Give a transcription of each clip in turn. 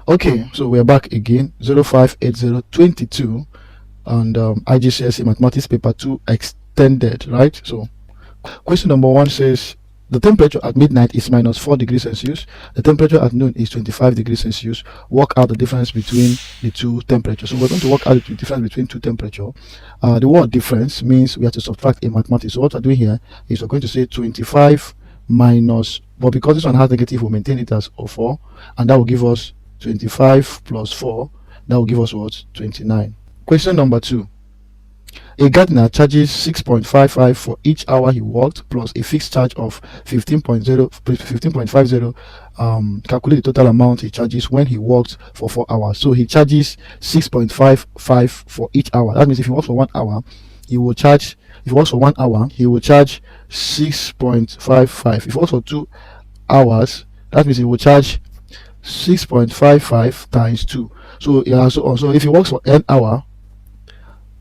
Okay, so we're back again. 058022 and Igcse Mathematics Paper 2 Extended, right? So question number 1 says the temperature at midnight is minus 4 degrees Celsius. The temperature at noon is 25 degrees Celsius. Work out the difference between the two temperatures. So we're going to work out the difference between two temperatures. The word difference means we have to subtract in mathematics. So what we're doing here is we're going to say 25 minus, but because this one has negative, we'll maintain it as 4, and that will give us 25 plus 4. That will give us what? 29. Question number 2. A gardener charges 6.55 for each hour he worked plus a fixed charge of 15.50. Calculate the total amount he charges when he worked for 4 hours. So he charges 6.55 for each hour. That means if he works for 1 hour, he will charge, if he works for 1 hour, he will charge 6.55. If he works for 2 hours, that means he will charge 6.55 times 2. So yeah, so if he works for n hour,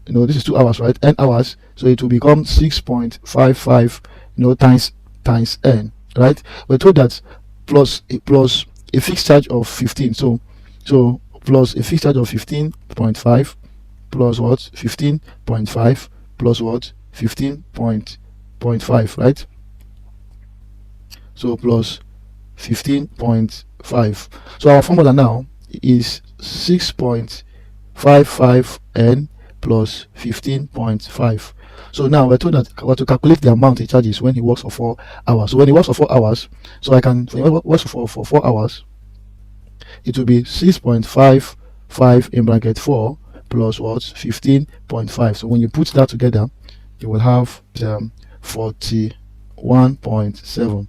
this is 2 hours, right? N hours, so it will become 6.55 times n, right? We're told that plus a fixed charge of 15, so plus a fixed charge of 15.5 plus what? 15.5 plus what? 15.5, right? So plus 15.5. So our formula now is 6.55 n plus 15.5. So now we're told that we're to calculate the amount he charges when he works for 4 hours. So when he works for 4 hours, so I can, when he works for 4 hours, it will be 6.55 in bracket 4 plus what? 15.5. So when you put that together, you will have 41.7.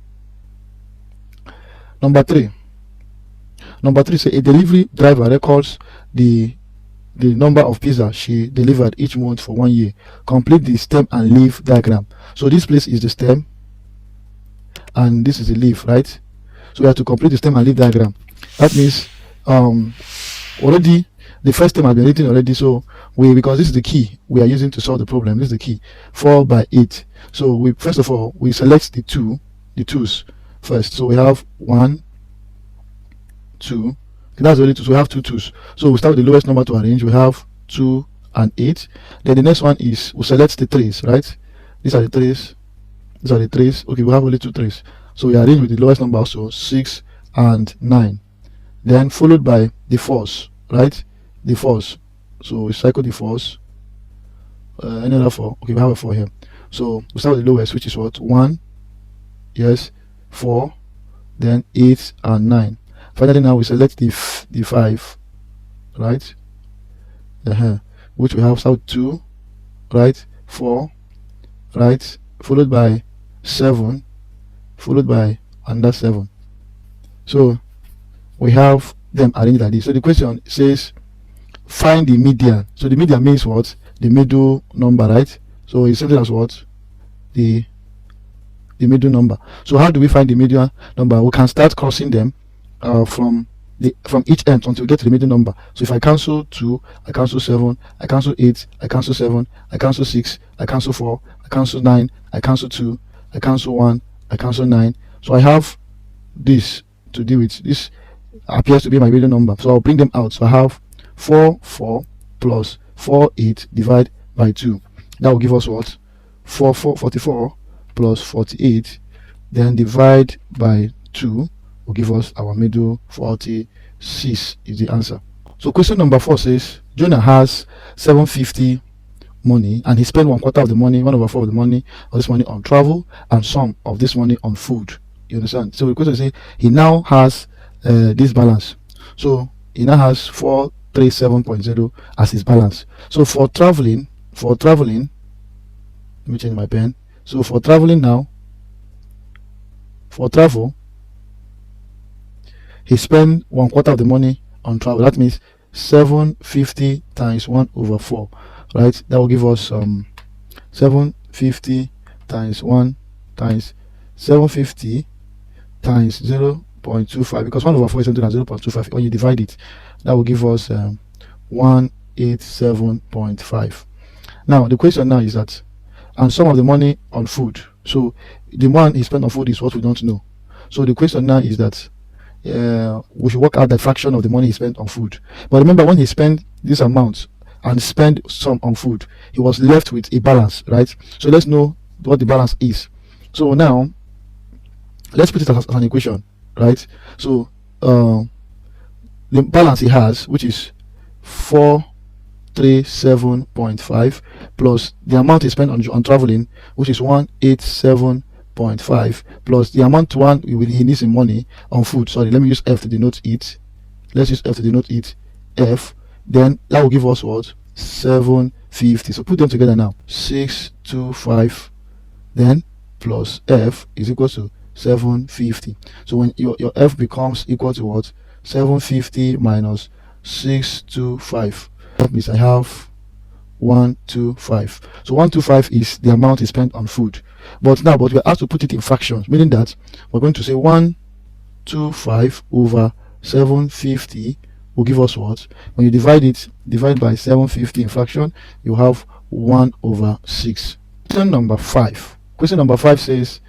Number 3 says a delivery driver records the number of pizza she delivered each month for 1 year. Complete the stem and leaf diagram. So this place is the stem and this is the leaf, right? So we have to complete the stem and leaf diagram. That means already the first stem has been written already, so because this is the key we are using to solve the problem. This is the key, 4 by 8. So we first of all we select the twos first. So we have 1, 2. That's only 2, so we have 2 2s. So we start with the lowest number to arrange. We have 2 and 8. Then the next one is we select the 3s, right? These are the 3s. These are the 3s. Okay, we have only 2 3s. So we arrange with the lowest number also, 6 and 9. Then followed by the 4s, right? The 4s. So we cycle the 4s. Another 4. Okay, we have a 4 here. So we start with the lowest, which is what? 1, yes, 4, then 8 and 9. Finally, now we select the 5, right? Which we have start 2, right? 4, right? Followed by 7, followed by another 7. So we have them arranged like this. So the question says find the median. So the median means what? The middle number, right? So it's something as what? The middle number. So how do we find the median number? We can start crossing them from each end until we get to the middle number. So if I cancel 2, I cancel 7, I cancel 8, I cancel 7, I cancel 6, I cancel 4, I cancel 9, I cancel 2, I cancel 1, I cancel 9. So I have this to deal with. This appears to be my middle number. So I'll bring them out. So I have 4 4 plus 4 8 divided by 2. That will give us what? 44 plus 48. Then divide by 2 will give us our middle. 46 is the answer. So question number 4 says Jonah has 750 money and he spent 1/4 of the money, 1/4 of the money of this money on travel and some of this money on food. You understand? So the question says he now has this balance. So he now has 437.0 as his balance. So for traveling, let me change my pen. So for traveling now, for travel, he spent 1/4 of the money on travel. That means 750 times 1/4, right? That will give us 750 times 1 times 750 times 0.25, because 1/4 is something like 0.25. When you divide it, that will give us 187.5. Now the question now is that, and some of the money on food. So the one he spent on food is what we don't know. So the question now is that we should work out the fraction of the money he spent on food. But remember, when he spent this amount and spend some on food, he was left with a balance, right? So let's know what the balance is. So now let's put it as an equation, right? So the balance he has, which is 437.5, plus the amount he spent on traveling, which is 187.5, plus the amount he needs in money on food. Sorry, let me use F to denote it. Let's use F to denote it. F. Then that will give us what? 750. So put them together now. 625 then plus F is equal to 750. So when your F becomes equal to what? 750 minus 625. That means I have 125. So 125 is the amount he spent on food. But we have to put it in fractions, meaning that we're going to say 125 over 750 will give us what? When you divide by 750 in fraction, you have 1 over 6. Question number 5. Question number 5 says,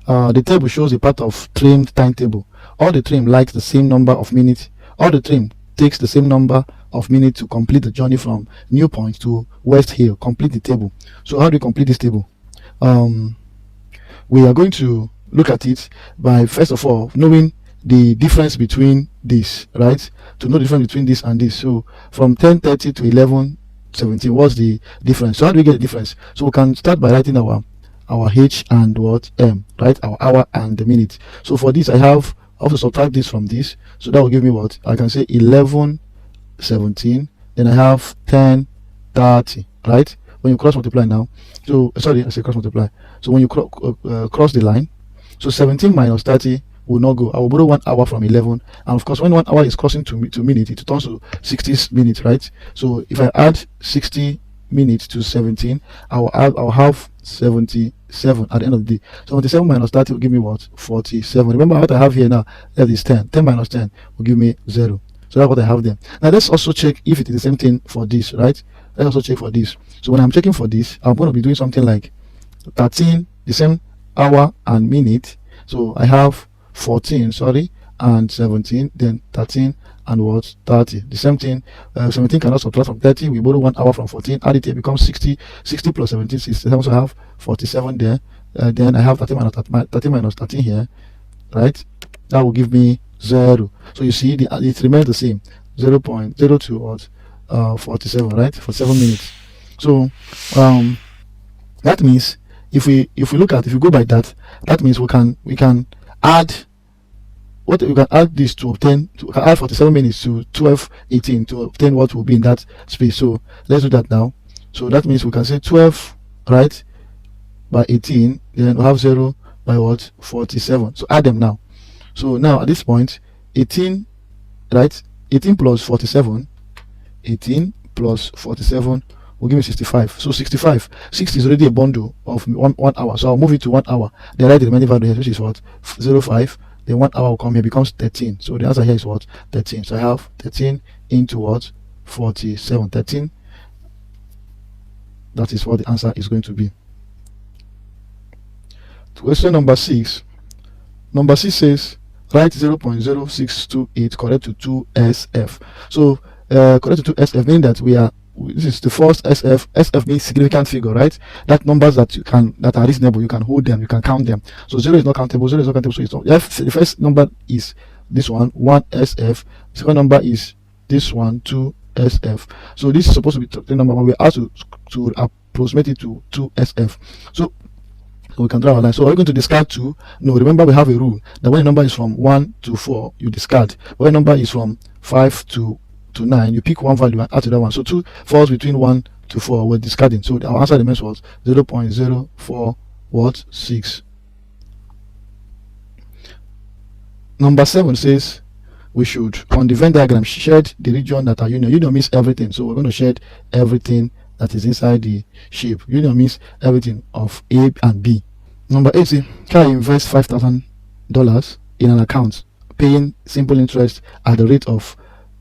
the table shows a part of trimmed timetable. All the trim likes the same number of minutes. All the trim takes the same number of minutes to complete the journey from New Point to West Hill. Complete the table. So how do we complete this table? We are going to look at it by, first of all, knowing the difference between this, right? To know the difference between this and this. So from 10:30 to 11:17, what's the difference? So how do we get the difference? So we can start by writing our H and what M, right? Our hour and the minute. So for this, I have to subtract this from this. So that will give me what? I can say 11:17. Then I have 10:30, right? When you cross multiply now. So sorry, I say cross multiply. So when you cross the line, so 17 minus 30 will not go. I will borrow 1 hour from 11, and of course when 1 hour is crossing to minutes, it turns to 60 minutes, right? So if I add 60 minutes to 17, I'll have 77 at the end of the day. 77 minus 30 will give me what? 47. Remember what I have here now, that is 10. 10 minus 10 will give me 0. So that's what I have there. Now let's also check if it is the same thing for this, right? Let's also check for this. So when I'm checking for this, I'm going to be doing something like 13, the same hour and minute. So I have 14, sorry, and 17, then 13 and what? 30. The same thing. 17 cannot subtract from 30. We borrow 1 hour from 14. Add it here, becomes 60. 60 plus 17, 67. So I have 47 there. Then I have 13 minus 13 here, right? That will give me 0. So you see, it remains the same. 0.02 what? 47, right? For 7 minutes. So that means if we go by that, that means we can add what we can add this to obtain, we can add 47 minutes to 12:18 to obtain what will be in that space. So let's do that now. So that means we can say 12, right, by 18, then we have 0 by what? 47. So add them now. So now at this point, 18, right, 18 plus 47, 18 plus 47 will give me 65. So 65, 60 is already a bundle of 1 hour. So I'll move it to 1 hour. Then write the remaining value here, which is what? 0.5. Then 1 hour will come here, becomes 13. So the answer here is what? 13. So I have 13 into what? 47. 13. That is what the answer is going to be. Question number 6. Number 6 says, write 0.0628 correct to 2SF. So correct to 2SF meaning that this is the first SF. SF means significant figure, right? That numbers that are reasonable, you can hold them, you can count them. So 0 is not countable, 0 is not countable, so it's not. The first number is this one, 1SF. The second number is this one, 2SF. So this is supposed to be the number one. We have to approximate it to 2SF. So we can draw a line. So are we going to discard 2? No, remember we have a rule that when a number is from 1 to 4, you discard. When a number is from 5 to 9, you pick one value and add to that one. So 2 falls between 1 to 4, we're discarding. So our answer remains was 0.046. Number 7 says we should, on the Venn diagram, shed the region that are union. Union means everything. So we're going to shed everything that is inside the shape. Union means everything of A and B. Number 8, can I invest $5,000 in an account, paying simple interest at the rate of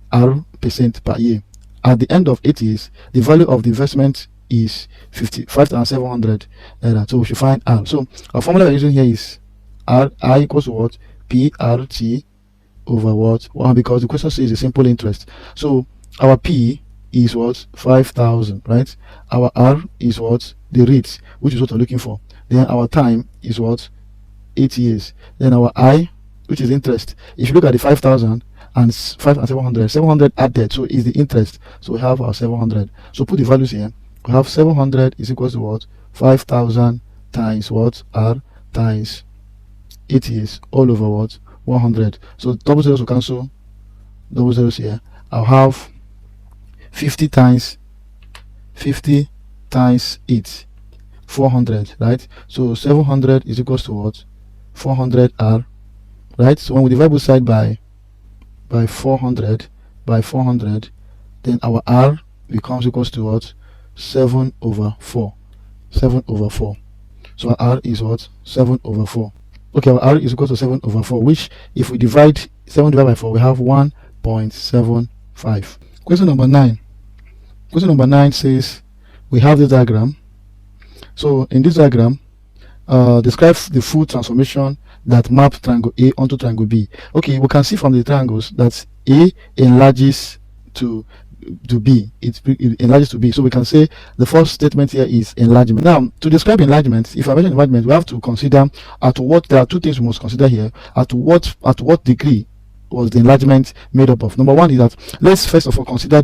R% per year. At the end of 8 years, the value of the investment is 55,700. So we should find R. So our formula we're using here is I equals to what? PRT over what? 1, because the question says a simple interest. So our P is what? 5,000, right? Our R is what? The rate, which is what we're looking for. Then our time is what? 8 years. Then our I, which is interest. If you look at the 5,000 and 5 and 700, 700 added, so is the interest. So we have our 700. So put the values here. We have 700 is equals to what? 5,000 times what? R times 8 years all over what? 100. So double zeros will cancel double zeros here. I'll have 50 times 8, 400, right? So 700 is equals to what? 400 R, right? So when we divide both sides by 400, then our R becomes equals to what? 7 over 4. 7 over 4. So our R is what? 7 over 4. Okay, our R is equal to 7 over 4, which if we divide 7 divided by 4, we have 1.75. Question number 9. Question number 9 says we have this diagram. So in this diagram, describe the full transformation that maps triangle A onto triangle B. Okay, we can see from the triangles that A enlarges to B. It enlarges to B. So we can say the first statement here is enlargement. Now, to describe enlargement, if I mention enlargement, we have to consider at what, there are two things we must consider here. At what degree was the enlargement made up of? Number one is that let's first of all consider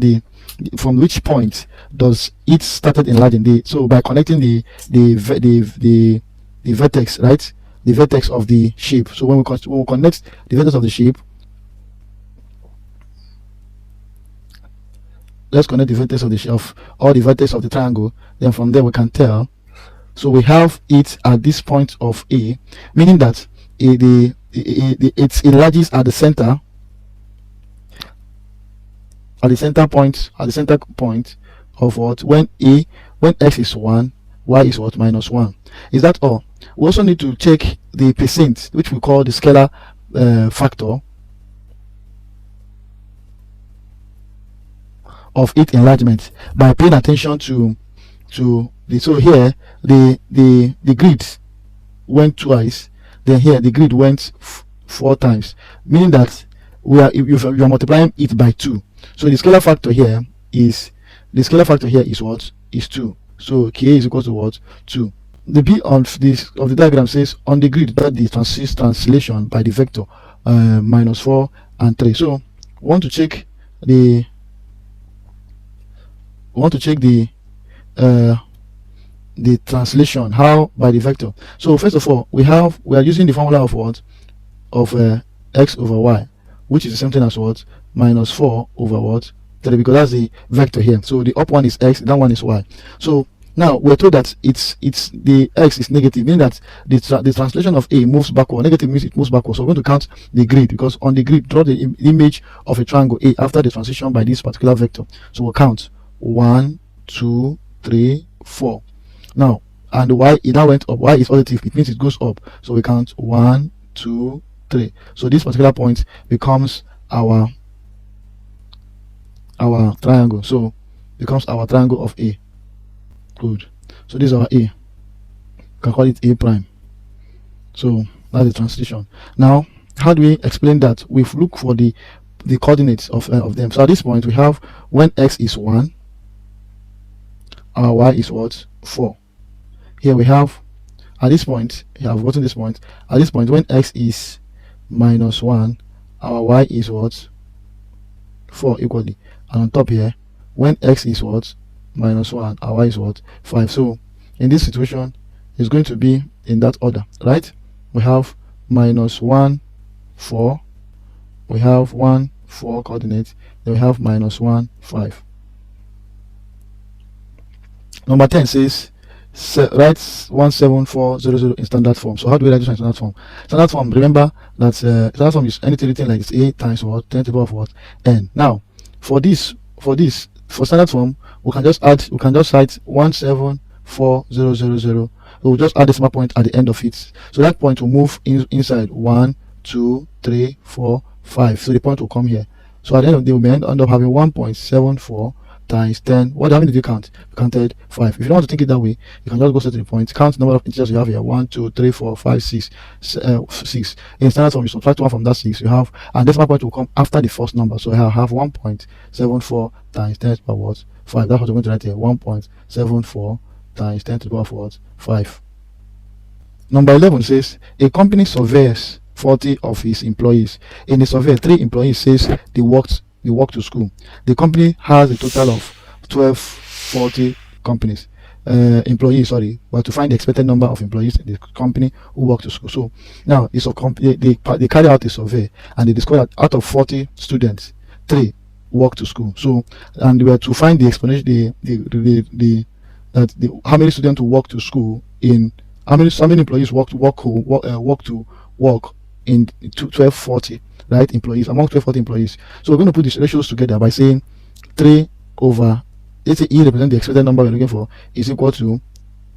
from which point does it started enlarging. So by connecting the vertex, right? The vertex of the shape. So when we connect the vertex of the shape, let's connect the vertex of the shape or the vertex of the triangle. Then from there we can tell. So we have it at this point of A, meaning that it enlarges at the center. At the center point of what? When x is 1, y is what? Minus 1. Is that all? We also need to check the percent, which we call the scalar factor of its enlargement, by paying attention to the, so here the grid went twice, then here the grid went 4 times, meaning that you are multiplying it by 2. So the scalar factor here is what? Is 2. So K is equal to what? 2. The B of the diagram says on the grid that the translation by the vector minus 4 and 3. So we want to check the translation, how by the vector. So first of all, we are using the formula of what? Of x over y, which is the same thing as what? Minus 4 over what? 3, because that's the vector here. So the up one is x, down one is y. So now we're told that it's the x is negative, meaning that the translation of A moves backward. Negative means it moves backward. So we're going to count the grid, because on the grid, draw the image of a triangle A after the transition by this particular vector. So we'll count 1, 2, 3, 4. Now, and y, it now went up. Y is positive, it means it goes up. So we count 1, 2, 3. So this particular point becomes our triangle. So becomes our triangle of A. Good. So this is our A. You can call it A prime. So that's the translation. Now, how do we explain that? We look for the coordinates of them. So at this point, we have when x is 1, our y is what? 4. Here we have, at this point, here I've gotten this point. At this point, when x is minus 1, our y is what? 4 equally. And on top here, when x is what? Minus 1, our y is what? 5. So in this situation, it's going to be in that order, right? We have minus 1, 4. We have 1, 4 coordinates. Then we have minus 1, 5. Number 10 says write 17400 in standard form. So how do we write this in standard form? Standard form, remember that standard form is anything written like this: a times what? 10 to the power of what? N. Now for standard form, we can just write 1740000. We'll just add a decimal point at the end of it. So that point will move inside 1, 2, 3, 4, 5. So the point will come here. So at the end of the day, we may end up having 1.74 times 10. What how many did you count? You counted 5. If you don't want to think it that way, you can just go straight to the point. Count the number of integers you have here. 1, 2, 3, 4, 5, 6, 6. In standard form, you subtract 1 from that 6. You have, and decimal point will come after the first number. So I have 1.74 times 10 to the power what? 5. That's what we're going to write here. 1.74 times 10 to the power what? 5. Number 11 says a company surveys 40 of his employees. In the survey, 3 employees says they walk to school. The company has a total of 1240 companies employees, sorry, but to find the expected number of employees in the company who work to school. So now it's a they carry out a survey and they discover that out of 40 students, 3 work to school. So and they were to find the explanation, how many students who work to school in how many employees work to work in 1240, right, employees among 1240 employees. So we're going to put these ratios together by saying 3 over, let's say E represent the expected number we're looking for, is equal to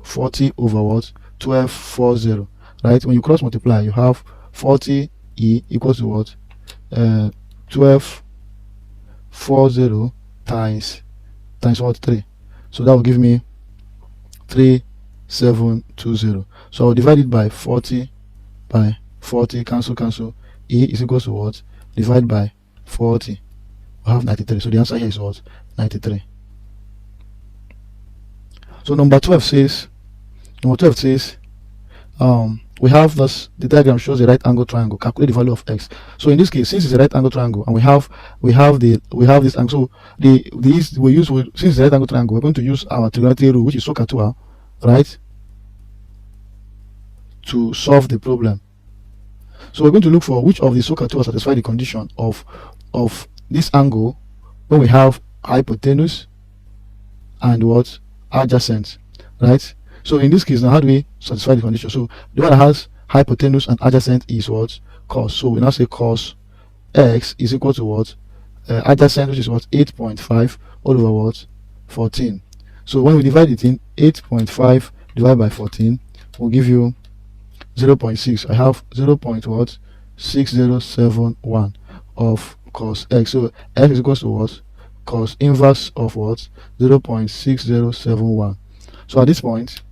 40 over what? 1240, right? When you cross multiply, you have 40 E equals to what? 1240 times what? 3. So that will give me 3720. So I'll divide it by 40 cancel. E is equal to what? Divide by 40. We have 93. So the answer here is what? 93. So number 12 says we have this, the diagram shows a right angle triangle. Calculate the value of x. So in this case, since it's a right angle triangle and we have this angle, so since it's a right angle triangle, we're going to use our trigonometry rule, which is SOHCAHTOA, right, to solve the problem. So we're going to look for which of the SOHCAHTOA satisfy the condition of this angle when we have hypotenuse and what? Adjacent, right? So in this case, now how do we satisfy the condition? So the one that has hypotenuse and adjacent is what? Cos. So we now say cos x is equal to what? Adjacent, which is what? 8.5 all over what? 14. So when we divide it in, 8.5 divided by 14 will give you 0.6. I have 0.6071 of cos x. So x is equal to what? Cos inverse of what? 0.6071. So at this point,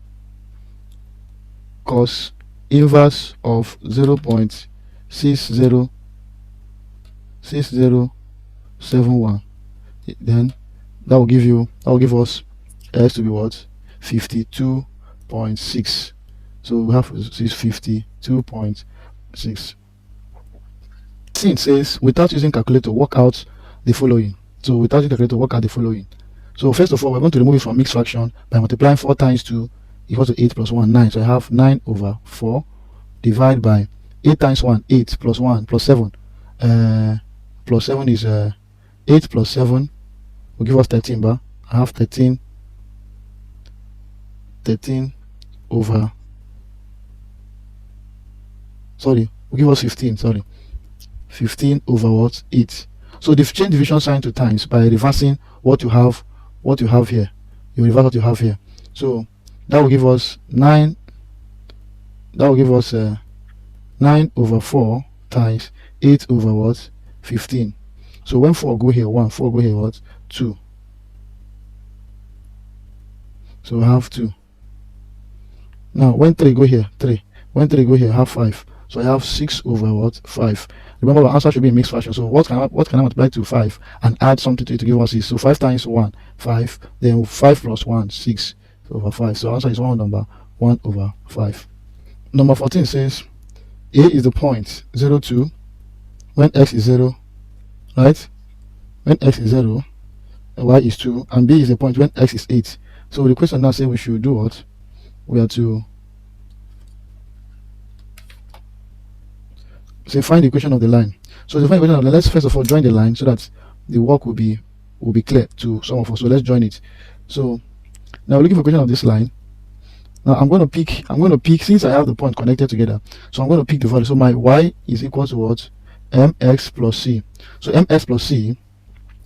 cos inverse of 0.6071, then that will give us x to be what? 52.6. so we have 52.6. It says without using calculator work out the following. So without using calculator work out the following. So first of all, we're going to remove it from mixed fraction by multiplying 4 times 2 equals to 8 plus 1, 9. So I have 9 over 4 divided by 8 times 1, 8 plus 1 plus 7. Plus 7 is 8 plus 7 will give us 13, but I have 13 over, sorry, will give us 15, sorry, 15 over what? 8. So they've changed division sign to times by reversing what you have here. You reverse what you have here. So that will give us 9. That will give us 9 over 4 times 8 over what? 15. So when 4 go here, 1, 4 go here, what? 2. So I have 2. Now when 3 go here, 3. When 3 go here, I have 5. So I have 6 over what? 5. Remember, our answer should be in mixed fraction. So what can I multiply to 5 and add something to it to give us 6? So 5 times 1, 5. Then 5 plus 1, 6 over 5. So our answer is 1 over 5. Number 14 says A is the point 02 when x is 0, right? When x is 0, y is 2, and B is the point when x is 8. So the question now says we should do what? We are to say find the equation of the line. So to find the equation of the line, let's first of all join the line so that the work will be clear to some of us. So let's join it. So now we're looking for equation of this line. Now I'm going to pick since I have the point connected together. So I'm going to pick the value. So my y is equal to what? Mx plus c. So mx plus c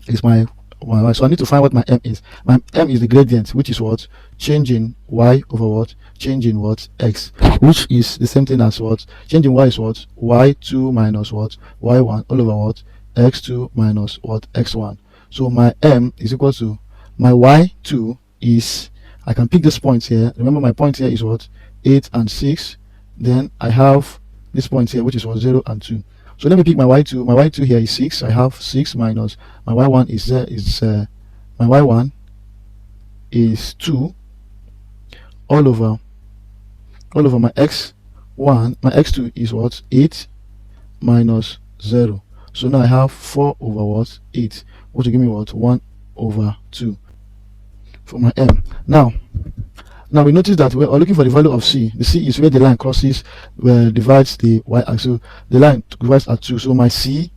is my y. So I need to find what my m is. My m is the gradient, which is what? Changing y over what? Changing what? X, which is the same thing as what? Changing y is what? Y2 minus what? Y1 all over what? X2 minus what? X1. So my m is equal to, my y2 is, I can pick this point here. Remember, my point here is what? 8 and 6. Then I have this point here, which is what? 0 and 2. So let me pick my y2. My y2 here is 6. I have 6 minus my y1 my y1 is 2 all over my x1. My x2 is what? 8 minus 0. So now I have 4 over what? 8, which will give me what? 1 over 2 for my m. Now we notice that we are looking for the value of c. The c is where the line crosses, where divides the y-axis. So the line divides at 2. So my c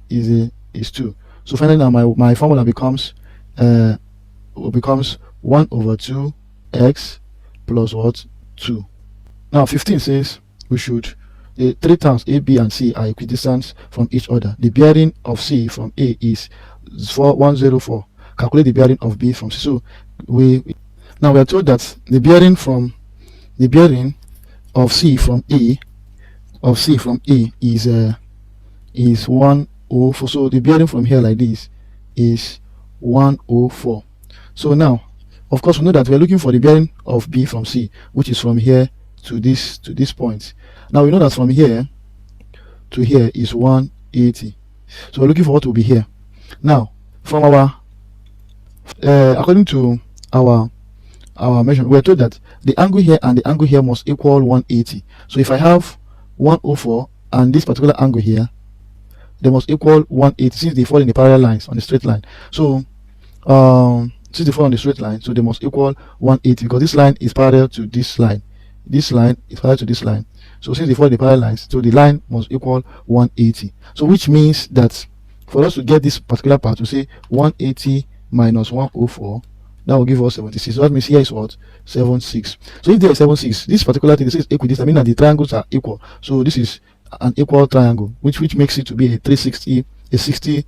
is 2. So finally now my formula becomes 1 over 2 x plus what? 2. Now 15 says we should, the three terms a, b and c are equidistant from each other. The bearing of c from a is 104. Calculate the bearing of b from c. So now we are told that the bearing of c from a is 104. So the bearing from here like this is 104. So now, of course, we know that we are looking for the bearing of b from c, which is from here to this point. Now we know that from here to here is 180. So we're looking for what will be here. Now, from our according to our measurement, we're told that the angle here and the angle here must equal 180. So if I have 104 and this particular angle here, they must equal 180 since they fall in the parallel lines on the straight line. So since they fall on the straight line, so they must equal 180 because this line is parallel to this line. This line is parallel to this line. So since they fall in the parallel lines, so the line must equal 180. So which means that for us to get this particular part, we say 180 minus 104, that will give us 76. So that means here is what? 76. So if there is 76, this particular thing, this is equidistant, I mean that the triangles are equal. So this is an equal triangle, which makes it to be a 360, a 60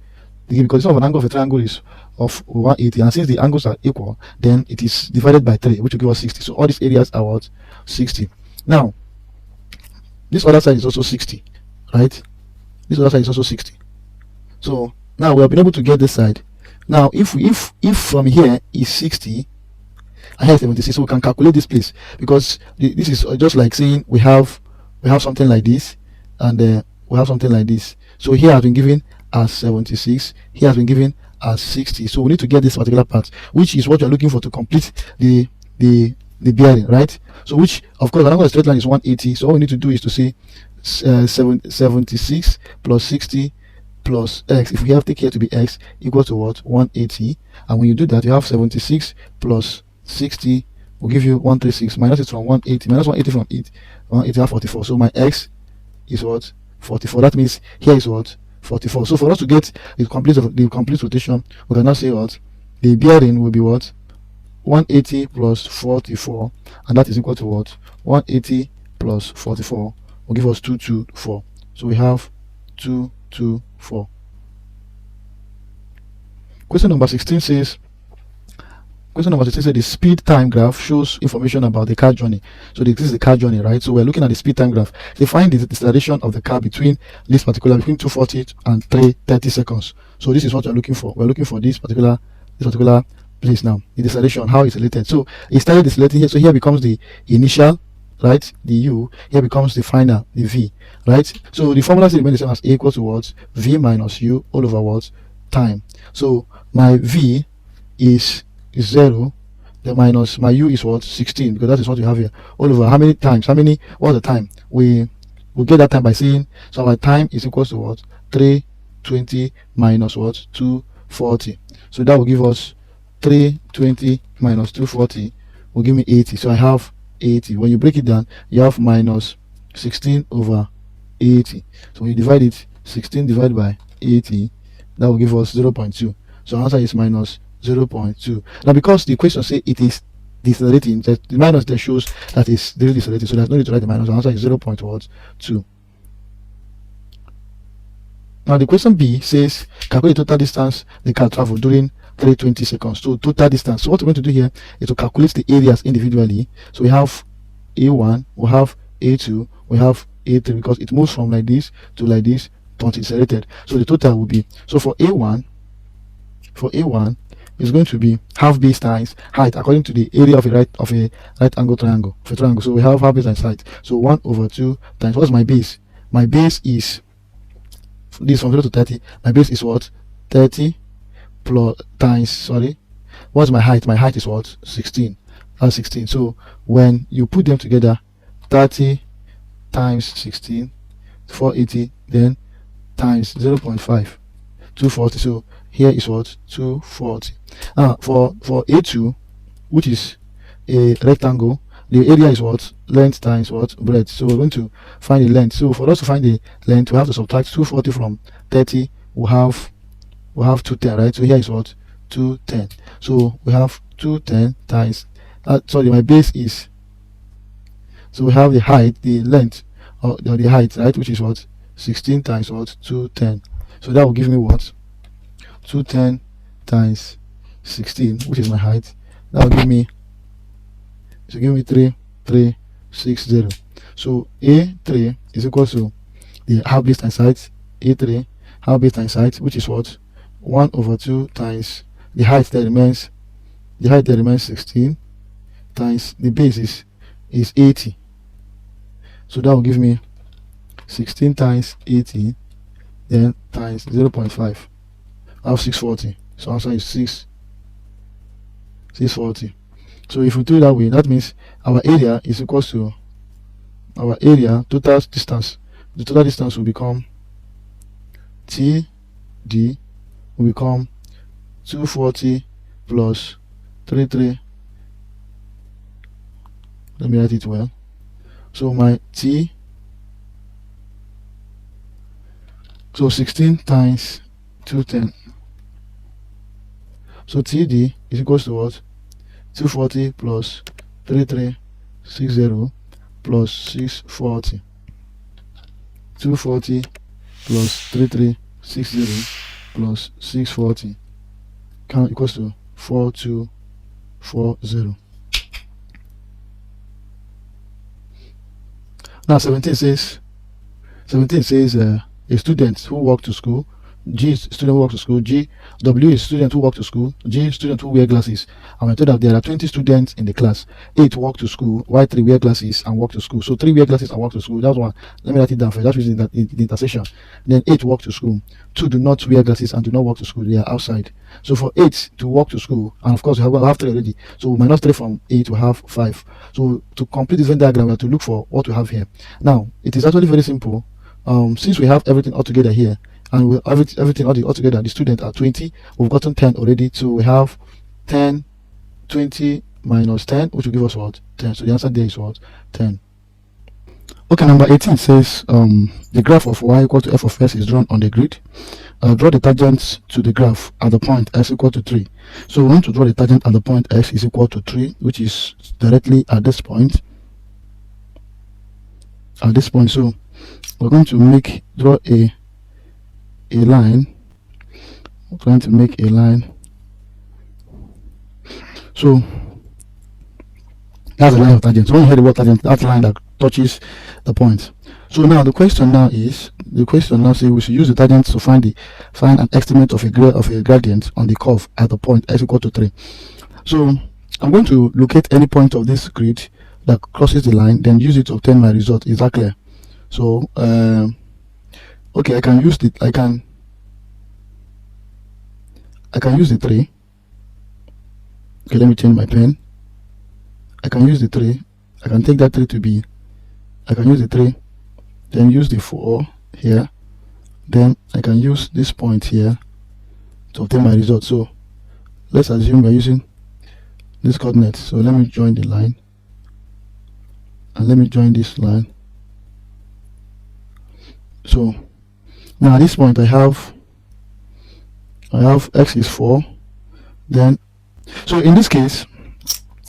degree, because the sum of an angle of a triangle is of 180, and since the angles are equal, then it is divided by 3, which will give us 60. So all these areas are what? 60. Now this other side is also 60, right? This other side is also 60. So now we have been able to get this side. Now if from here is 60 and here is 76, so we can calculate this place, because this is just like saying we have something like this and we have something like this. So here has been given as 76, here has been given as 60. So we need to get this particular part, which is what you're looking for to complete the bearing, right? So which, of course, another straight line is 180. So all we need to do is to say 76 plus 60 plus x, if we have take here to be x, equals to what? 180. And when you do that, you have 76 plus 60 will give you 136, minus it from 180, minus 180 from 8, 180 have 44. So my x is what? 44. That means here is what? 44. So for us to get the complete rotation, we can now say what? The bearing will be what? 180 plus 44, and that is equal to what? 180 plus 44 will give us 224. So we have 224. Question number 16 says the speed time graph shows information about the car journey. So this is the car journey, right? So we're looking at the speed time graph. They find the deceleration of the car between 240 and 330 seconds. So this is what we're looking for. We're looking for this particular place now. The deceleration, how it's related. So it started decelerating here. So here becomes the initial, right? The U. Here becomes the final, the V, right? So the formula remains the same as A equals to what? V minus U all over what? Time. So my V is 0, the minus my U is what? 16, because that is what you have here. All over how many times? What's the time? We get that time by saying, so our time is equals to what? 320 minus what? 240. So that will give us 320 minus 240 will give me 80. So I have 80. When you break it down, you have minus 16 over 80. So when you divide it, 16 divided by 80, that will give us 0.2. So answer is minus 0.2. Now because the question say it is decelerating, the minus there shows that it's decelerating, so there's no need to write the minus. The answer is 0.2. Now the question B says calculate the total distance the car traveled during 320 seconds. So total distance. So what we're going to do here is to calculate the areas individually. So we have A1, we have A2, we have A3, because it moves from like this to like this, but it's decelerated. So the total will be, so for A1 is going to be half base times height according to the area of a right angle triangle So we have half base times height. So 1 over 2 times, what's my base? My base is this from 0 to 30. My base is what? 30 plus times, sorry, what's my height? My height is what? 16. That's 16. So when you put them together, 30 times 16, 480, then times 0.5, 240. So here is what? 240. For A2, which is a rectangle, the area is what? Length times what? Breadth. So we're going to find the length. So for us to find the length, we have to subtract 240 from 30. We have 210, right? So here is what? 210. So we have 210 times, sorry, my base is, so we have the height, the length, or the height, right, which is what? 16 times what? 210. So that will give me what? 210 times 16, which is my height. That will give me, 3360. So A3 is equal to the half base times height, A3 half base times height, which is what? 1 over 2 times the height that remains, 16 times the base is 80. So that will give me 16 times 80, then times 0.5. I have 640. So answer is 640. So if we do it that way, that means our area is equal to our area total distance. The total distance will become TD will become 240 plus 33. Let me write it well. So my T, so 16 times 210. So TD is equal to what? 240 plus 3360 plus 640. 240 plus 3360 plus 640 equals to 4240. Now 17 says a student who walked to school. G is student who walks to school. W is student who walk to school. G student who wear glasses. And we're told that there are 20 students in the class. 8 walk to school, while 3 wear glasses and walk to school. So 3 wear glasses and walk to school. That's one. Let me write it down first. That's the intersection. Then 8 walk to school. 2 do not wear glasses and do not walk to school. They are outside. So for 8 to walk to school, and of course we have 3 already. So we minus 3 from 8, we have 5. So to complete this Venn diagram, we have to look for what we have here. Now it is actually very simple. Since we have everything all together here, and we have everything all together, the students are 20, we've gotten 10 already. So we have 10, 20 minus 10, which will give us what? 10. So the answer there is what? 10. Okay, number 18 says the graph of y equal to f of s is drawn on the grid. Draw the tangents to the graph at the point s equal to 3. So we want to draw the tangent at the point s is equal to 3, which is directly at this point. So we're going to draw a line. We're trying to make a line. So that's the line of tangent. So when you hear the word tangent, that's the line that touches the point. So now the question now says we should use the tangent to find an estimate of a gradient on the curve at the point s equal to 3. So I'm going to locate any point of this grid that crosses the line, then use it to obtain my result. Is that clear? So okay, I can use the 3. Okay, let me change my pen. I can use the 3. I can take that 3 to be, I can use the 3, then use the 4 here, then I can use this point here to obtain my result. So let's assume we're using this coordinate. So let me join the line, and let me join this line. So now at this point I have x is 4. Then so in this case,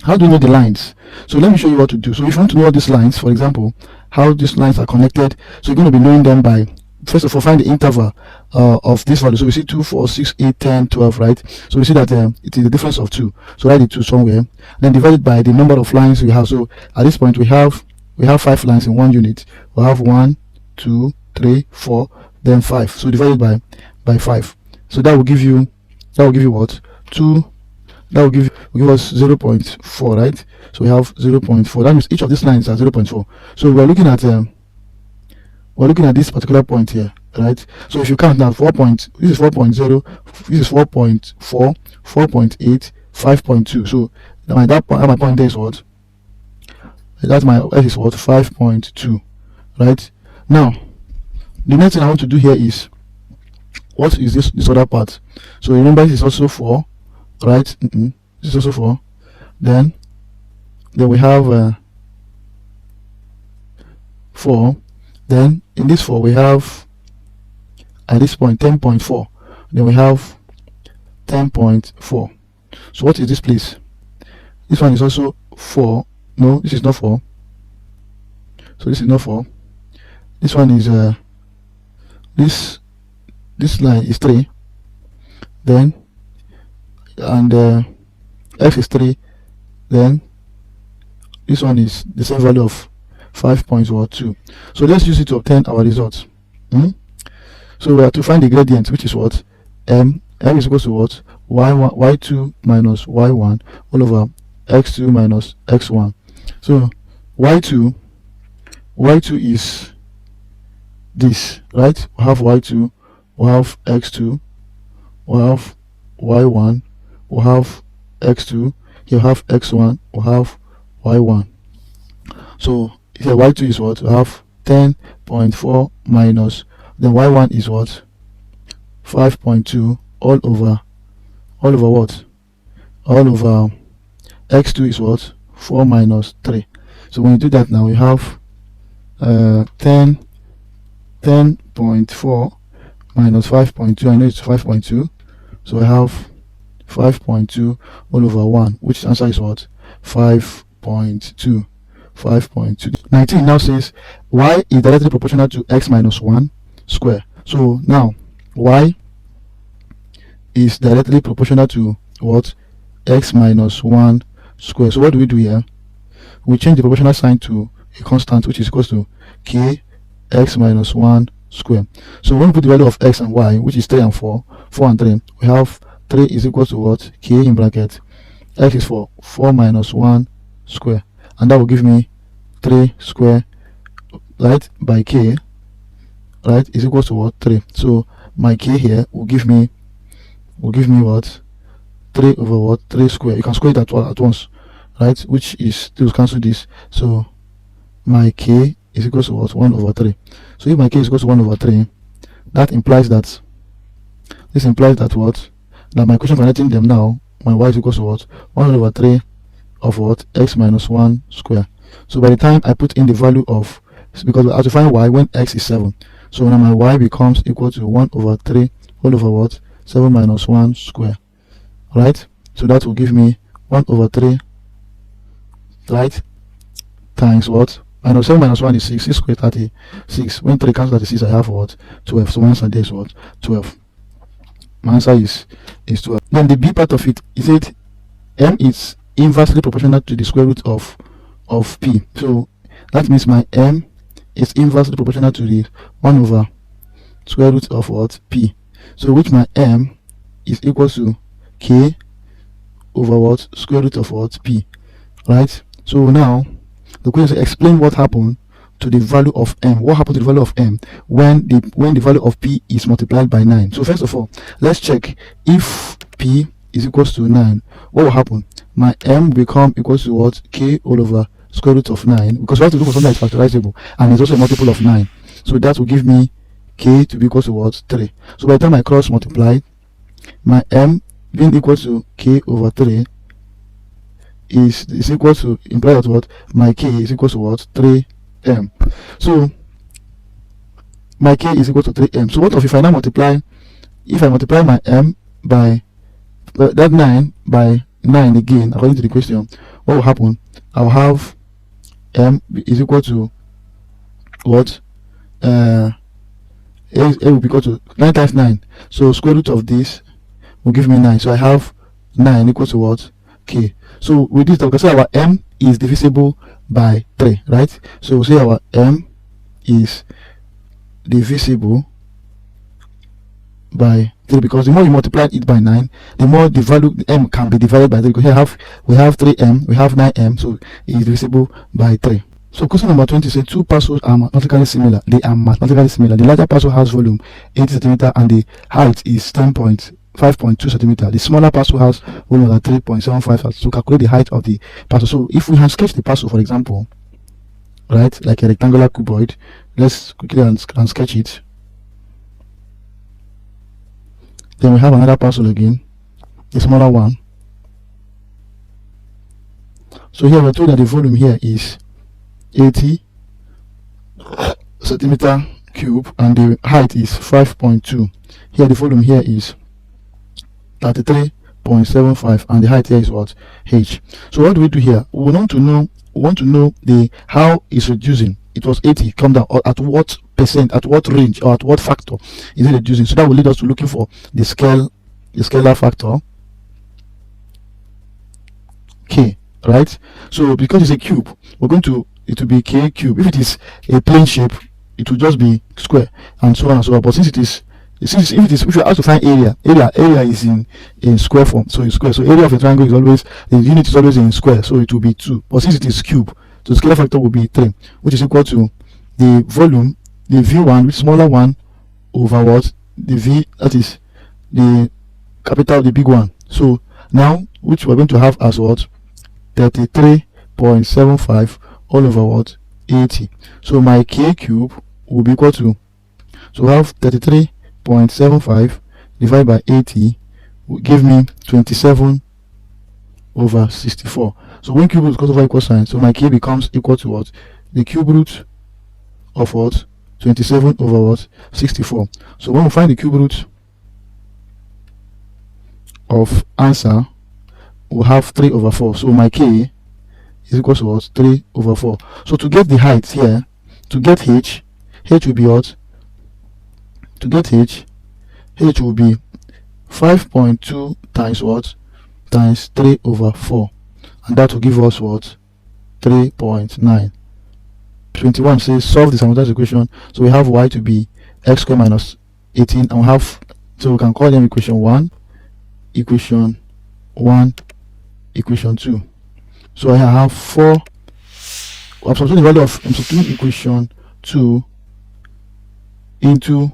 how do you know the lines? So let me show you what to do. So if you want to know all these lines, for example, how these lines are connected, so you're going to be knowing them by, first of all, find the interval of this value. So we see 2, 4, 6, 8, 10, 12, right? So we see that it is the difference of 2. So write the 2 somewhere, then divide it by the number of lines we have. So at this point we have 5 lines in one unit. We have 1, 2, 3, 4, then 5. So divided by 5. So that will give you what? 2 That will give us 0.4, right? So we have 0.4. That means each of these lines are 0.4. So we're looking at this particular point here, right? So if you count now, this is 4.0, this is 4.4, 4.8, 5.2. So my point there is what? That's my f is what? 5.2, right? Now the next thing I want to do here is, what is this other part? So remember, this is also 4, right? This is also 4. Then we have 4. Then in this 4 we have, at this point, 10.4. Then we have 10.4. So what is this place? This one is also 4. No, this is not 4. So this is not 4. This one is this line is 3. Then and f is 3. Then this one is the same value of 5.2. So let's use it to obtain our results. So we have to find the gradient, which is what? M is equal to what? y2 minus y1 all over x2 minus x1. So y2 is this, right? We have y2, we have x2, we have y1, we have x2, you have x1, we have y1. So here y2 is what? We have 10.4 minus, then y1 is what? 5.2 all over what? All over x2 is what? 4 minus 3. So when you do that now, we have 10.4 minus 5.2. I know it's 5.2, so I have 5.2 all over 1, which answer is what? 5.2. 19 now says y is directly proportional to x minus 1 square. So now y is directly proportional to what? X minus 1 square. So what do we do here? We change the proportional sign to a constant, which is equal to k x minus 1 square. So when we put the value of x and y, which is 3 and 4 and 3, we have 3 is equal to what? K in bracket, x is 4 minus 1 square, and that will give me 3 square, right, by k, right, is equal to what? 3. So my k here will give me what? 3 over what? 3 square. You can square it at once, right, which is to cancel this. So my k is equal to what? 1 over 3. So if my k is equal to 1 over 3, that implies that what? That my equation for writing them now, my y is equal to what? 1 over 3 of what? X minus 1 square. So by the time I put in the value of, because we have to find y when x is 7, so now my y becomes equal to 1 over 3 all over what? 7 minus 1 square, right? So that will give me 1 over 3, right, times what? Minus 7 minus 1 is 6. 6 squared 36. When 3 cancels 36, I have what? 12. So my answer there is what? 12. My answer is 12. Then the b part of it, is it m is inversely proportional to the square root of p. So that means my m is inversely proportional to the 1 over square root of what? P. So which my m is equal to k over what? Square root of what? P, right? So now the question is, explain what happened to the value of m. What happened to the value of m when the value of p is multiplied by 9? So first of all, let's check if p is equals to 9. What will happen? My m will become equal to what? K all over square root of 9, because we have to look for something that is factorizable and it's also a multiple of 9. So that will give me k to be equal to what? 3. So by the time I cross multiply, my m being equal to k over 3 is equal to, imply that what? My k is equal to what? 3m. So my k is equal to 3m. So what if I now multiply, if I multiply my m by that 9 by 9 again, according to the question, what will happen? I'll have m is equal to what? A will be equal to 9 times 9. So square root of this will give me 9. So I have 9 equal to what? K. So with this, because our m is divisible by 3, right? So we'll say our m is divisible by 3, because the more you multiply it by 9, the more the value m can be divided by 3, because here we have 3m, we have 9m, so it is divisible by 3. So question number 20 says two parcels are mathematically similar. They are mathematically similar. The larger parcel has volume 80 centimeter and the height is 5.2 centimeter. The smaller parcel has volume at 3.75. So calculate the height of the parcel. So if we can sketch the parcel, for example, right, like a rectangular cuboid, let's quickly sketch it. Then we have another parcel again, a smaller one. So here we're told that the volume here is 80 centimeter cube and the height is 5.2. Here the volume here is 33.75 and the height here is what? H. So what do we do here? We want to know the how is reducing. It was 80, come down, or at what percent, at what range, or at what factor is it reducing? So that will lead us to looking for the scalar factor k, right? So because it's a cube, we're going to, it will be k cube. If it is a plane shape, it will just be square, and so on and so on. But since if you have to find area is in square form, so in square. So area of a triangle is always, the unit is always in square, so it will be 2. But since it is cube, so the scalar factor will be 3, which is equal to the volume, the v1, which is smaller one, over what? The v, that is the capital, the big one. So now, which we're going to have as what? 33.75 all over what? 80. So my k cube will be equal to, so we have 33.75 divided by 80 will give me 27 over 64. So when cube root goes over equal sign, so my k becomes equal to what? The cube root of what? 27 over what? 64. So when we find the cube root of answer, we'll have 3 over 4. So my k is equal to what? 3 over 4. So to get the height here, to get h will be what? To get h will be 5.2 times what? Times 3 over 4. And that will give us what? 3.9. 21 says solve the simultaneous equation. So we have y to be x squared minus 18, and we have, so we can call them equation 1, equation 1, equation 2. So I have 4. I'm substituting the value of substituting equation 2 into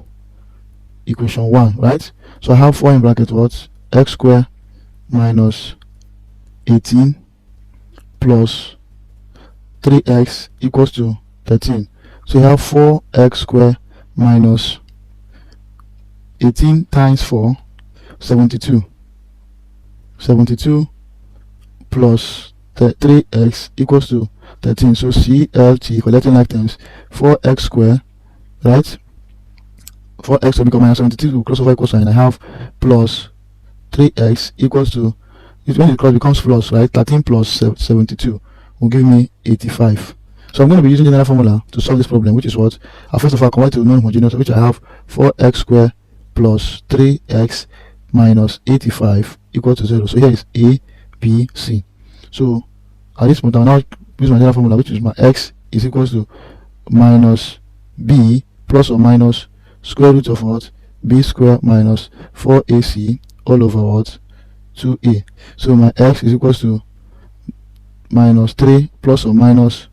equation 1, right? So I have 4 in bracket what? X squared minus 18 plus 3x equals to 13. So you have 4x squared minus 18 times 4, 72. 72 plus 3x equals to 13. So CLT, collecting like terms, 4x squared, right? 4x will become minus 72 to cross over equal sign. I have plus 3x equals to, when the cross becomes plus, right? 13 plus 72 will give me 85. So I'm going to be using the general formula to solve this problem, which is what? First of all, convert to non-homogeneous, which I have 4x squared plus 3x minus 85 equal to 0. So here is A, B, C. So at this point, I'll now use my general formula, which is my x is equals to minus b plus or minus square root of what? B squared minus 4ac all over what? 2a. So my x is equals to minus 3 plus or minus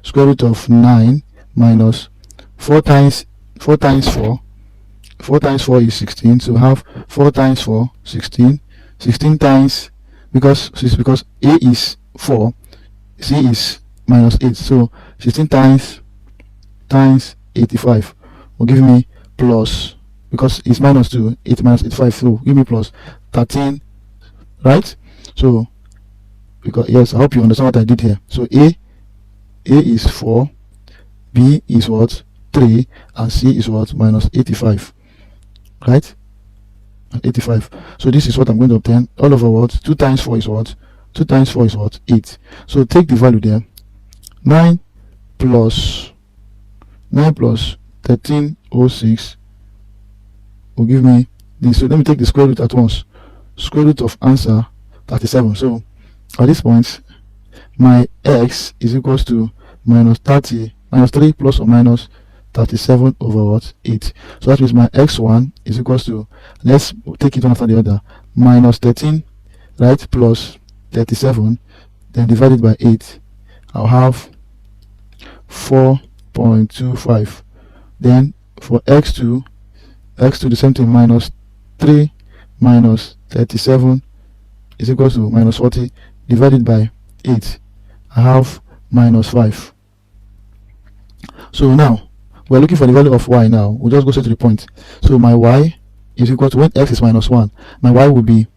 square root of 9 minus 4 times 4 times 4. 4 times 4 is 16. So we have 4 times 4, 16. 16 times, because a is 4, c is minus 8. So 16 times 85 will give me plus, because it's minus 2, 8 minus 85, so give me plus 13, right? So because, yes, I hope you understand what I did here. So a is 4, b is what? 3, and c is what? Minus 85, right? 85. So this is what I'm going to obtain all over what? 2 times 4 is what? 2 times 4 is what? 8. So take the value there. 9 plus 1306 will give me this. So let me take the square root at once. Square root of answer 37. So at this point, my x is equals to minus 3 plus or minus 37 over what? 8. So that means my x1 is equals to, let's take it one after the other, minus 13, right, plus 37, then divided by 8. I'll have 4.25. Then for x2 the same thing, minus 3 minus 37 is equals to minus 40 divided by 8. I have minus 5. So now we're looking for the value of y. Now we'll just go straight to the point. So my y is equal to, when x is minus 1, my y will be,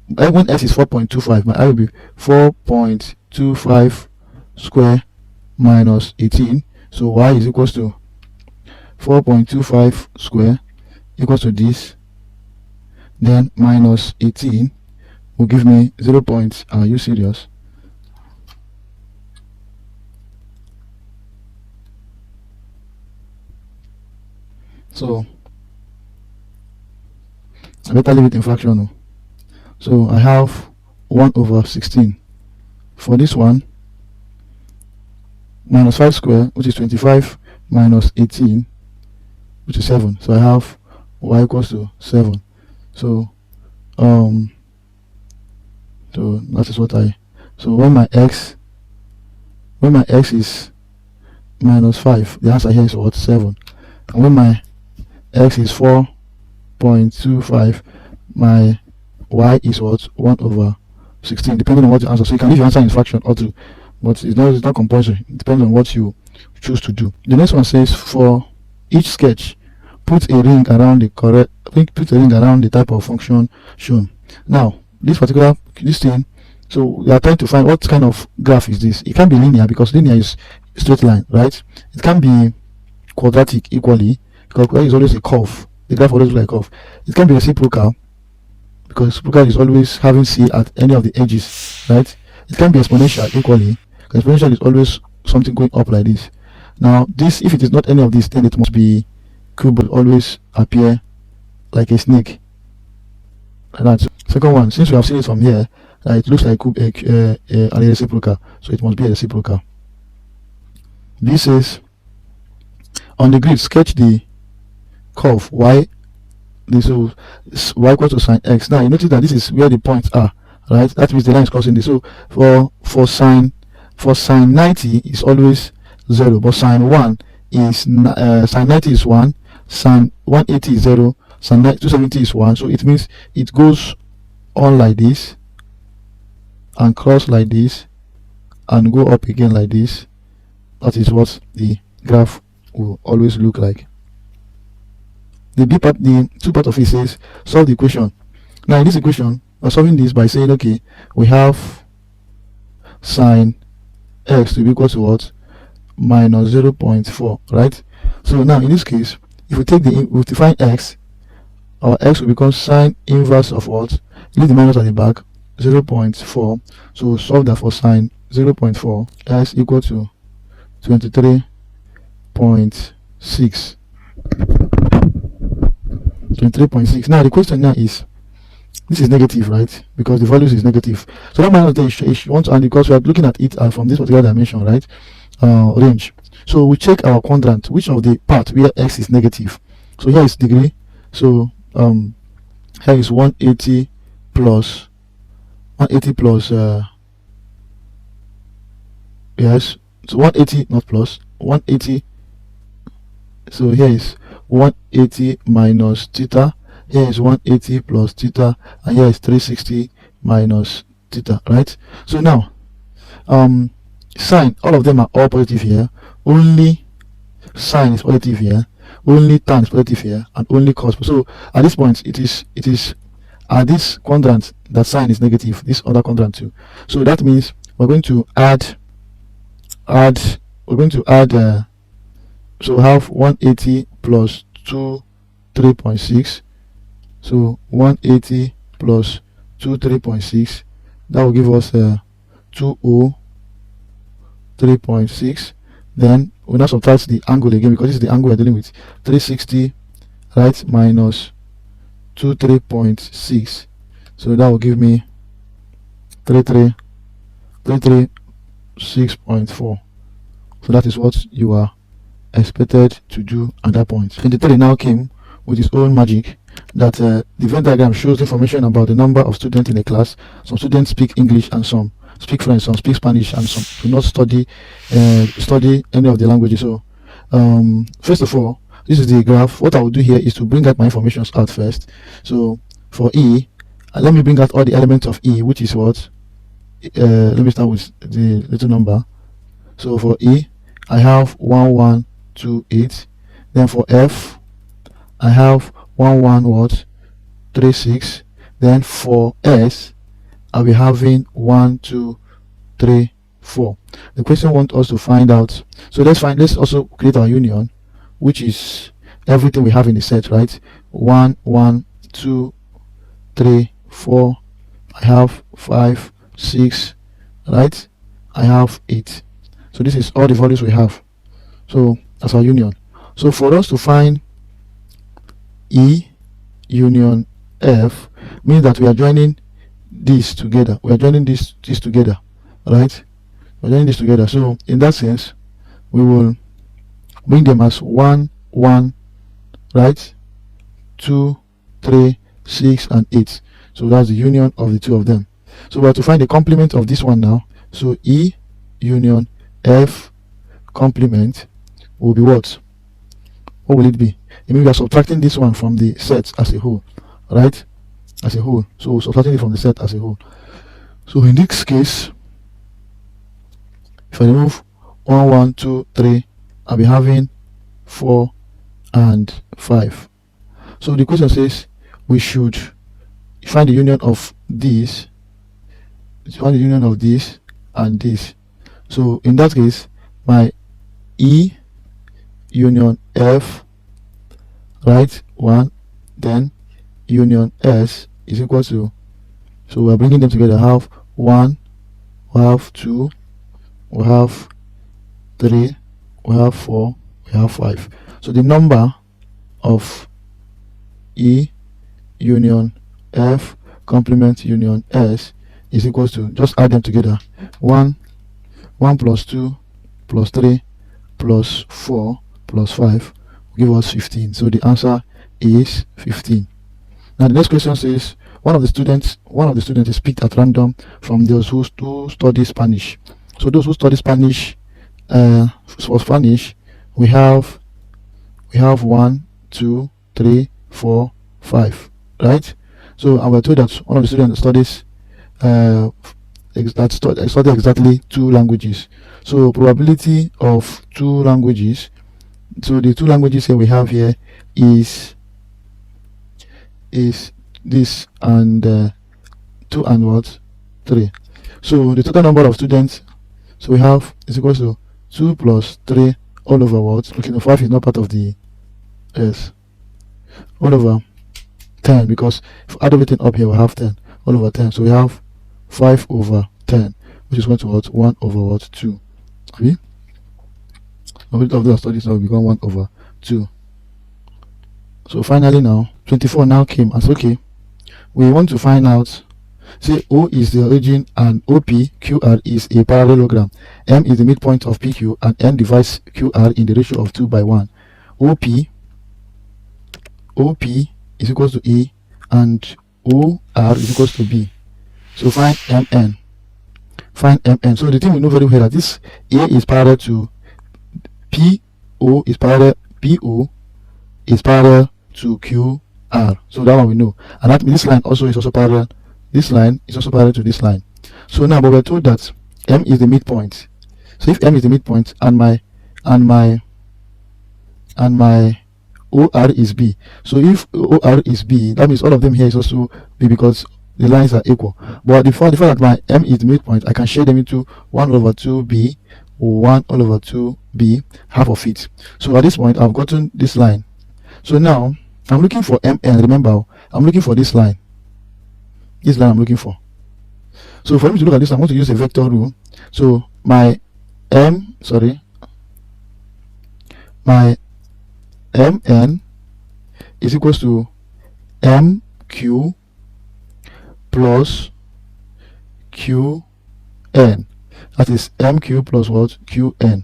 when x is 4.25, my y will be 4.25 square minus 18. So y is equals to 4.25 square equals to this, then minus 18 will give me 0. Are you serious? So I better leave it in fractional. So I have 1 over 16. For this one, minus 5 square, which is 25, minus 18, which is 7. So I have y equals to 7. So so that is what I, so when my x is minus 5, the answer here is what? 7. And when my x is 4.25, my y is what? 1 over 16, depending on what you answer. So you can leave your answer in fraction or two, but it's not compulsory. It depends on what you choose to do. The next one says, for each sketch, put a ring around the type of function shown. Now this thing, so we are trying to find what kind of graph is this. It can be linear, because linear is straight line, right? It can be quadratic equally, because there is always a curve. The graph always looks like a curve. It can be reciprocal, because reciprocal is always having c at any of the edges, right? It can be exponential equally, because exponential is always something going up like this. Now this, if it is not any of these, then it must be cube, will always appear like a snake, like that. Second one, since we have seen it from here, it looks like a reciprocal, so it must be a reciprocal. This is, on the grid, sketch the curve y. This is y equals to sine x. Now you notice that this is where the points are, right? That means the line is crossing this. So for sine 90 is always 0, but sine 1 is sine 90 is 1, sine 180 is 0, sine 270 is 1. So it means it goes on like this and cross like this and go up again like this. That is what the graph will always look like. The B part, the two part of it says solve the equation. Now in this equation, we're solving this by saying, okay, we have sine x to be equal to what? Minus 0.4, right? So now in this case, if we take we define x, our x will become sine inverse of what? Leave the minus at the back, 0.4. So solve that for sine 0.4, x equal to 23.6. 23.6. Now the question now is, this is negative, right? Because the values is negative. So that minus there is want to, and because we are looking at it from this particular dimension, right? Range. So we check our quadrant, which of the part where x is negative. So here is degree. So here is 180 plus yes, so 180 not plus 180. So here is 180 minus theta, here is 180 plus theta, and here is 360 minus theta, right? So now sine, all of them are all positive here, only sine is positive here, only tan is positive here, and only cos. So at this point it is at this quadrant that sine is negative, this other quadrant too. So that means we're going to add so have 180 plus 3.6. So 180 plus 3.6, that will give us 203.6. Then we now subtract the angle again, because this is the angle we're dealing with, 360, right, minus 23.6. So that will give me 336.4. So that is what you are expected to do at that point. 23 now came with its own magic, that the Venn diagram shows information about the number of students in a class. Some students speak English and some speak French, some speak Spanish, and some do not study any of the languages. So first of all, this is the graph. What I will do here is to bring out my information out first. So for E, let me bring out all the elements of E, which is what? Let me start with the little number. So for E, I have 1128. Then for F, I have 1136. Then for S, I'll be having 1, 2, 3, 4. The question wants us to find out. So let's also create our union, which is everything we have in the set, right? 1, 1, 2, 3, 4. I have 5, 6, right? I have 8. So this is all the values we have. So that's our union. So for us to find E union F means that we are joining these together. We are joining this together, right? We're joining this together. So in that sense, we will bring them as 1, 1, right? 2, 3, 6, and 8. So that's the union of the two of them. So we have to find the complement of this one now. So E union F complement will be what? What will it be? It means we are subtracting this one from the set as a whole, right? As a whole. So subtracting it from the set as a whole. So in this case, if I remove 1, 1, 2, 3, I'll be having 4 and 5. So the question says we should find the union of this, find the union of this and this. So in that case, my E union F, right, 1, then union S is equal to, so we're bringing them together. I have 1, we have 2, we have 3, we have 4, we have 5. So the number of E union F complement union S is equal to, just add them together, 1 plus 2 plus 3 plus 4 plus 5 will give us 15. So the answer is 15. Now the next question says one of the students is picked at random from those who study Spanish. So those who study Spanish, for Spanish, we have 1, 2, 3, 4, 5, right? So I was told that one of the students studies study exactly 2 languages. So probability of 2 languages. So the 2 languages here we have here is this and 2 and what 3. So the total number of students, so we have is equal to 2 plus 3 all over what? Okay, no, 5 is not part of the S. All over 10, because if I add everything up here we have 10 all over 10. So we have 5 over 10, which is equal to what? 1 over what? 2. Okay? Probability of those studies now will become 1 over 2. So finally now 24 now came as, okay, we want to find out, say O is the origin and OPQR is a parallelogram, M is the midpoint of PQ, and N divides QR in the ratio of 2 by 1. OP is equals to A and OR is equals to B. So find MN. So the thing we know very well that this A is parallel to PO is parallel to QR. So that one we know. And that means this line also is also parallel. This line is also parallel to this line. So now, but we're told that M is the midpoint. So if M is the midpoint and my OR is B. So if OR is B, that means all of them here is also B because the lines are equal. But the fact that my M is the midpoint, I can share them into 1 over 2B, 1 all over 2B, half of it. So at this point, I've gotten this line. So now, I'm looking for MN. Remember, I'm looking for this line. This line I'm looking for. So for me to look at this, I'm going to use a vector rule. So my MN is equals to MQ plus QN. That is MQ plus what? QN.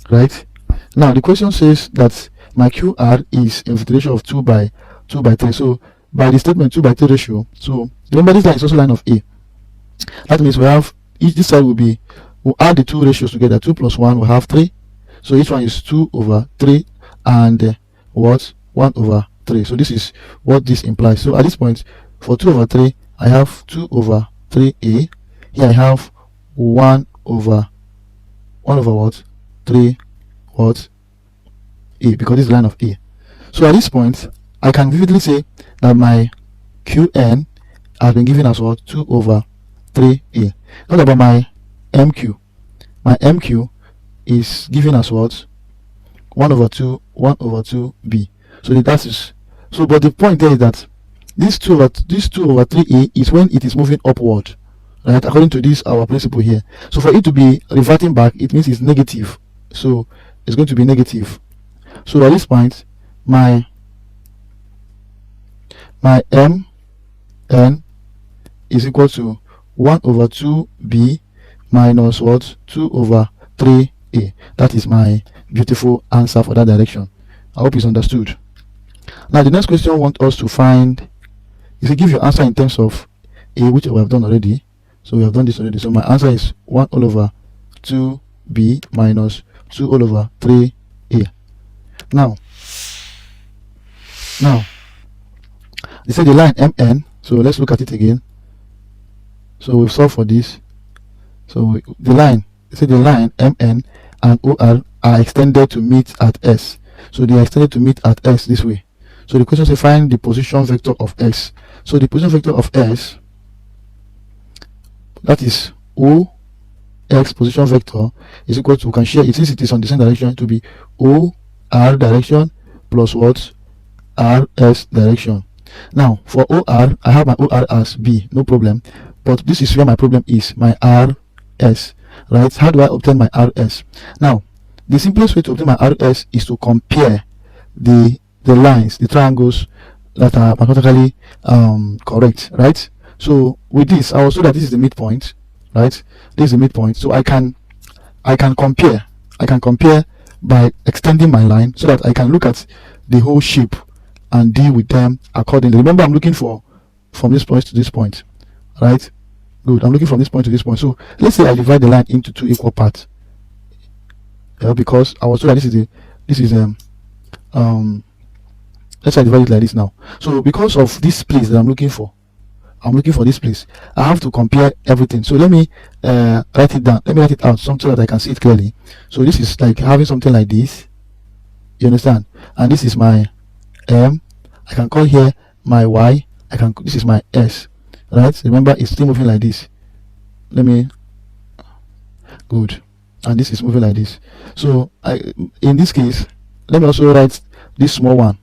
Right? Now the question says that my QR is in the ratio of 2 by 3. So by the statement 2 by 3 ratio, so remember this line is also line of A. That means we have each, this side will be, we'll add the two ratios together. 2 plus 1 will have 3. So each one is 2 over 3 and what? 1 over 3. So this is what this implies. So at this point, for 2 over 3, I have 2 over 3A. Here I have 1 over what? 3 what? A, because this is line of A. So at this point, I can vividly say that my Qn has been given as what? 2 over 3A. What about my MQ? My MQ is given as what? 1 over 2B. So that is, so but the point there is that this 2 over 3A is when it is moving upward, right? According to this our principle here. So for it to be reverting back, it means it's negative. So it's going to be negative. So at this point, my Mn is equal to 1 over 2B minus what? 2 over 3A. That is my beautiful answer for that direction. I hope it's understood. Now the next question wants us to find, is to give your answer in terms of A, which we have done already. So we have done this already. So my answer is 1 all over 2B minus 2 all over 3A. Now they say the line Mn, so let's look at it again. So we've solved for this. So the line, they say the line Mn and OR are extended to meet at S. So they are extended to meet at S this way. So the question says find the position vector of S. So the position vector of S, that is OX position vector, is equal to, we can share it since it is on the same direction, to be OR direction plus what? RS direction. Now for OR, I have my OR as B, no problem. But this is where my problem is, my RS, right? How do I obtain my RS? Now the simplest way to obtain my RS is to compare the lines, the triangles that are mathematically correct, right? So with this, I will show that this is the midpoint, right? This is the midpoint. So I can compare by extending my line so that I can look at the whole shape and deal with them accordingly. Remember, I'm looking for from this point to this point, right? Good. I'm looking from this point to this point. So let's say I divide the line into 2 equal parts. Because I was told that let's say I divide it like this now. So because of this place that I'm looking for this place, I have to compare everything. So let me write it down. Let me write it out so that I can see it clearly. So this is like having something like this. You understand? And this is my M. I can call here my Y. This is my S. Right? Remember, it's still moving like this. Good. And this is moving like this. So in this case, let me also write this small one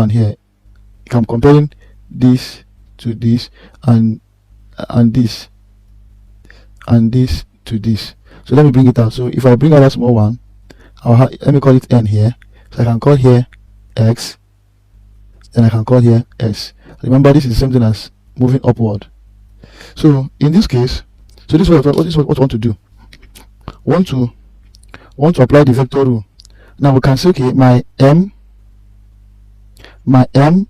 here. I'm comparing this to this and this to this. So let me bring it out. So if I bring out that small one, let me call it N here. So I can call here X, then I can call here S. Remember, this is the same thing as moving upward. So in this case, so this is what I want to do. Want to apply the vector rule. Now we can say, okay, my my over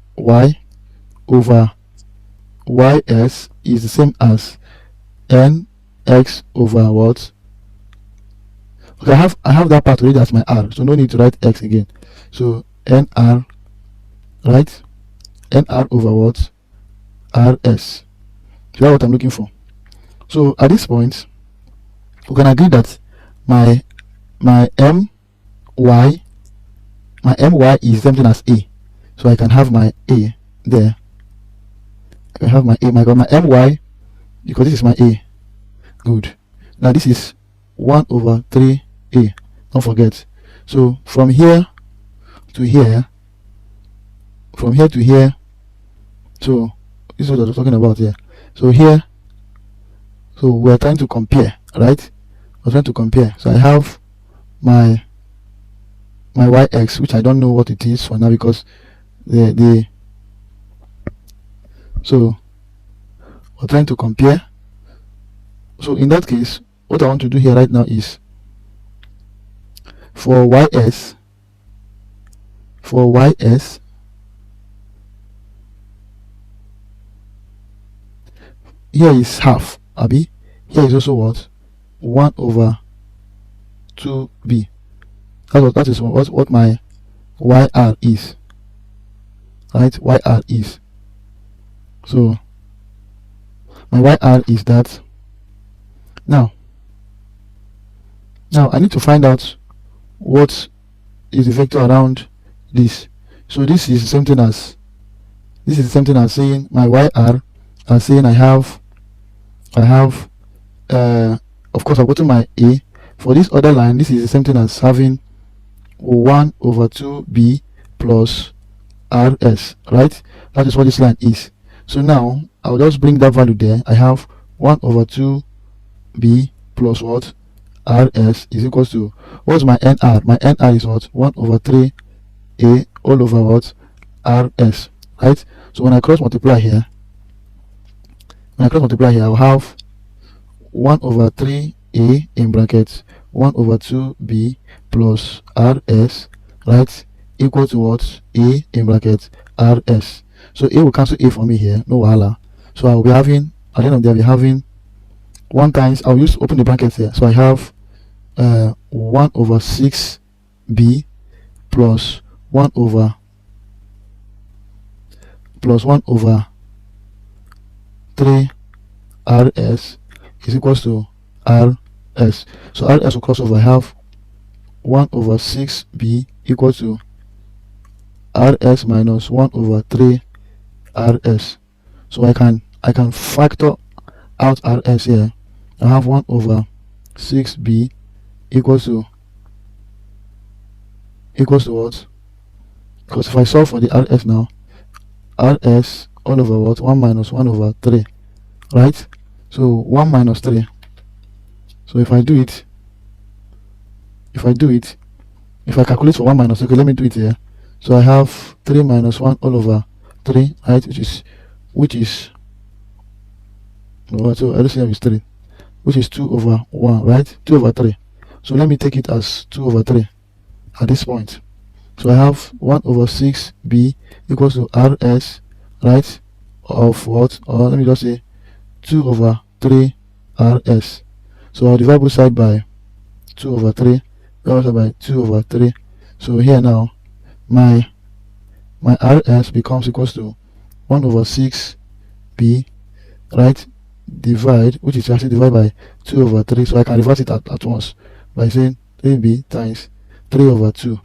ys is the same as nx over what? Okay, I have that part already as my r, so no need to write x again. So nr, right? nr over what? rs. So that's what I'm looking for. So at this point, we can agree that my my my my is something as a. So I can have my a there. I can have my a. My my, because this is my a. Good. Now this is 1 over 3a. Don't forget. So from here to here, so this is what I was talking about here. So here, so we're trying to compare, right? We're trying to compare. So I have my yx, which I don't know what it is for now, because so we're trying to compare. So in that case, what I want to do here right now is For ys, here is half, abi. Here is also what? 1 over 2b. That is what my yr is, right? Yr is. So my yr is that. Now I need to find out what is the vector around this. So this is the same thing as saying my yr, as saying I have of course I've gotten my a. For this other line, this is the same thing as having 1 over 2b plus rs, right? That is what this line is. So now I'll just bring that value there. I have 1 over 2b plus what? Rs is equals to, what's my nr? My nr is what? 1 over 3a all over what? Rs, right? So when I cross multiply here, I'll have 1 over 3a in brackets 1 over 2b plus rs, right, equal to what? A in brackets rs. So a will cancel a for me here, no wahala. So I will be having, at the end of the day, I'll be having 1 times, I'll use open the brackets here. So I have 1 over 6b plus 1 over 3 rs is equals to rs. So rs will cross over. I have 1 over 6b equal to rs minus 1 over 3 rs. So I can factor out rs here. I have 1 over 6b equals to what? Because if I solve for the rs now, rs all over what? 1 minus 1 over 3, right? So 1 minus 3. So if I calculate for 1 minus, okay, let me do it here. So I have 3 minus 1 all over 3, right? Which is so LCM is 3, which is 2 over 1, right? 2 over 3. So let me take it as 2 over 3 at this point. So I have 1 over 6b equals to rs, right, of what? Or let me just say 2 over 3 rs. So I'll divide both sides by 2 over 3, also by 2 over 3. So here now my rs becomes equals to 1 over 6b, right, which is actually divided by 2 over 3. So I can reverse it at once by saying 3b times 3 over 2,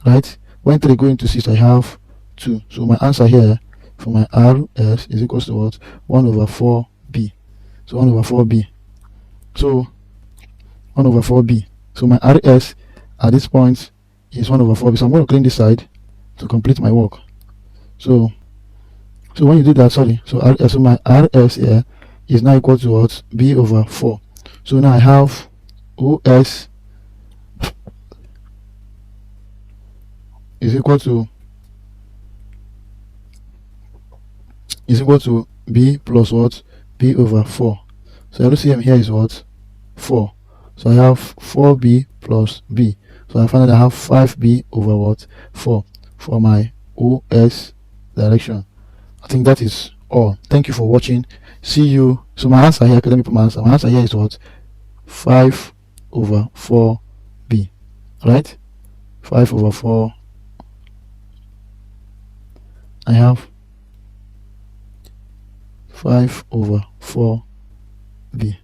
right? When 3 go into 6, I have 2. So my answer here for my rs is equals to what? 1 over 4b. So 1 over 4b. So 1 over 4b. So my rs at this point is 1 over 4b. So I'm going to clean this side to complete my work. So when you do that, so my rs here is now equal to what? B over 4. So now I have os is equal to b plus what? B over 4. So LCM here is what? 4. So I have 4b plus b. So I find that I have 5b over what? 4 for my OS direction. I think that is all. Thank you for watching. See you. So my answer here, let me put my answer. My answer here is what? 5 over 4b. Right? 5 over 4. I have 5 over 4b.